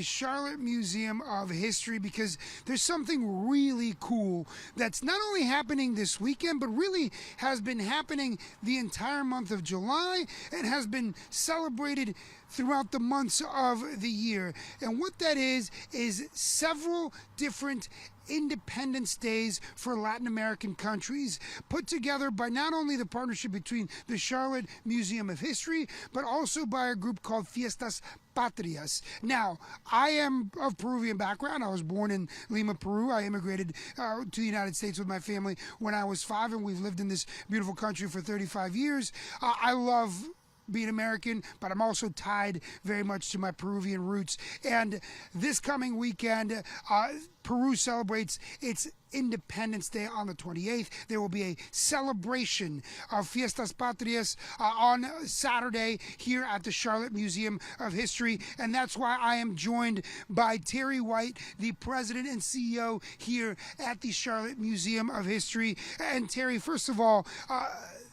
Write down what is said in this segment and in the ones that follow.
Charlotte Museum of History because there's something really cool that's not only happening this weekend, but really has been happening the entire month of July and has been celebrated throughout the months of the year. And what that is several different Independence Days for Latin American countries, put together by not only the partnership between the Charlotte Museum of History, but also by a group called Fiestas Patrias. Now, I am of Peruvian background. I was born in Lima, Peru. I immigrated to the United States with my family when I was 5, and we've lived in this beautiful country for 35 years. I love being American, but I'm also tied very much to my Peruvian roots. And this coming weekend, Peru celebrates its Independence Day on the 28th. There will be a celebration of Fiestas Patrias on Saturday here at the Charlotte Museum of History. And that's why I am joined by Terry White, the president and CEO here at the Charlotte Museum of History. And Terry, first of all,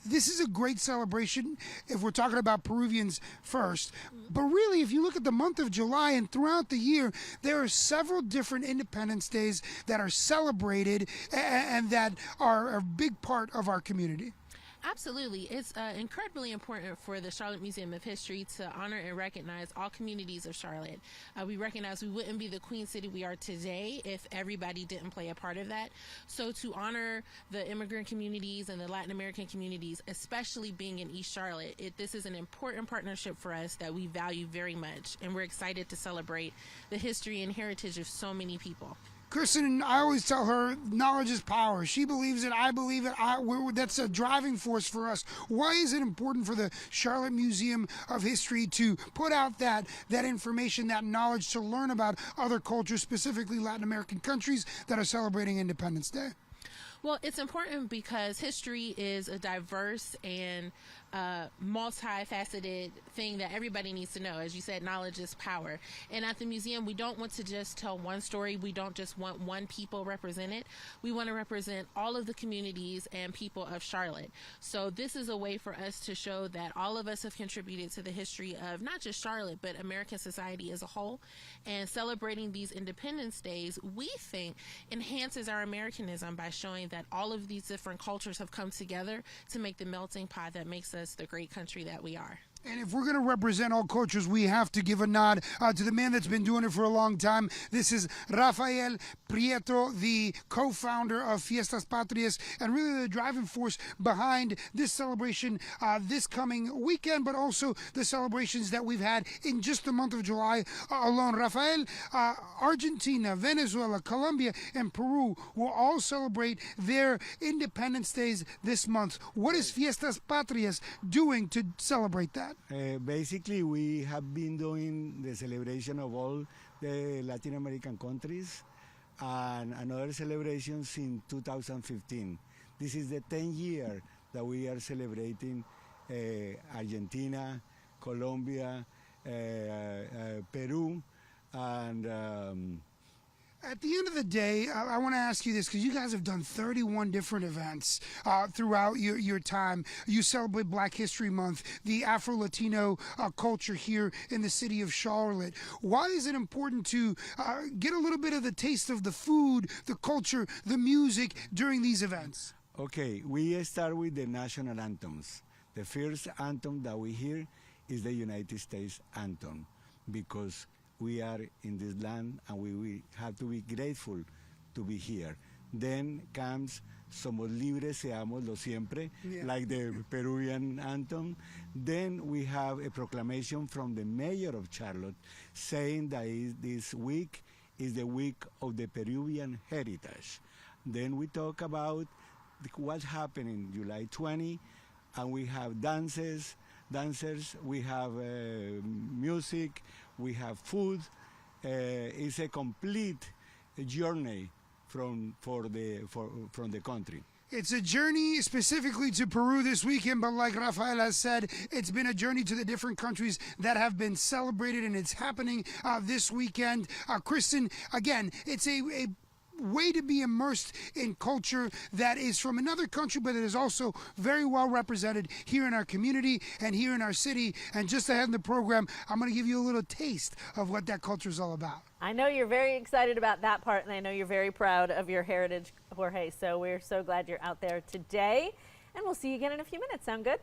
this is a great celebration if we're talking about Peruvians first. But really, if you look at the month of July and throughout the year, there are several different Independence Days that are celebrated and that are a big part of our community. Absolutely. It's incredibly important for the Charlotte Museum of History to honor and recognize all communities of Charlotte. We recognize we wouldn't be the Queen City we are today if everybody didn't play a part of that. So to honor the immigrant communities and the Latin American communities, especially being in East Charlotte, this is an important partnership for us that we value very much. And we're excited to celebrate the history and heritage of so many people. Kristen, I always tell her knowledge is power. She believes it. I believe it. That's a driving force for us. Why is it important for the Charlotte Museum of History to put out that information, that knowledge, to learn about other cultures, specifically Latin American countries that are celebrating Independence Day? Well, it's important because history is a diverse and multifaceted thing that everybody needs to know. As you said, knowledge is power. And at the museum, we don't want to just tell one story. We don't just want one people represented. We want to represent all of the communities and people of Charlotte. So this is a way for us to show that all of us have contributed to the history of not just Charlotte, but American society as a whole. And celebrating these Independence Days, we think, enhances our Americanism by showing that all of these different cultures have come together to make the melting pot that makes us the great country that we are. And if we're going to represent all cultures, we have to give a nod to the man that's been doing it for a long time. This is Rafael Prieto, the co-founder of Fiestas Patrias, and really the driving force behind this celebration this coming weekend, but also the celebrations that we've had in just the month of July alone. Rafael, Argentina, Venezuela, Colombia, and Peru will all celebrate their Independence Days this month. What is Fiestas Patrias doing to celebrate that? Basically, we have been doing the celebration of all the Latin American countries and another celebrations in 2015. This is the 10th year that we are celebrating Argentina, Colombia, Peru, and at the end of the day, I want to ask you this, because you guys have done 31 different events throughout your time. You celebrate Black History Month, the Afro-Latino culture here in the city of Charlotte. Why is it important to get a little bit of the taste of the food, the culture, the music during these events? Okay, we start with the national anthems. The first anthem that we hear is the United States anthem, because we are in this land and we have to be grateful to be here. Then comes Somos Libres, Seámoslo Siempre, like the Peruvian anthem. Then we have a proclamation from the mayor of Charlotte saying that this week is the week of the Peruvian heritage. Then we talk about what happened in July 20, and we have dancers, we have music, we have food. It's a complete journey from the country. It's a journey specifically to Peru this weekend, but like Rafael has said, it's been a journey to the different countries that have been celebrated, and it's happening this weekend. Kristen, again, it's a way to be immersed in culture that is from another country, but it is also very well represented here in our community and here in our city. And just ahead in the program, I'm going to give you a little taste of what that culture is all about. I know you're very excited about that part, and I know you're very proud of your heritage, Jorge. So we're so glad you're out there today, and we'll see you again in a few minutes. Sound good?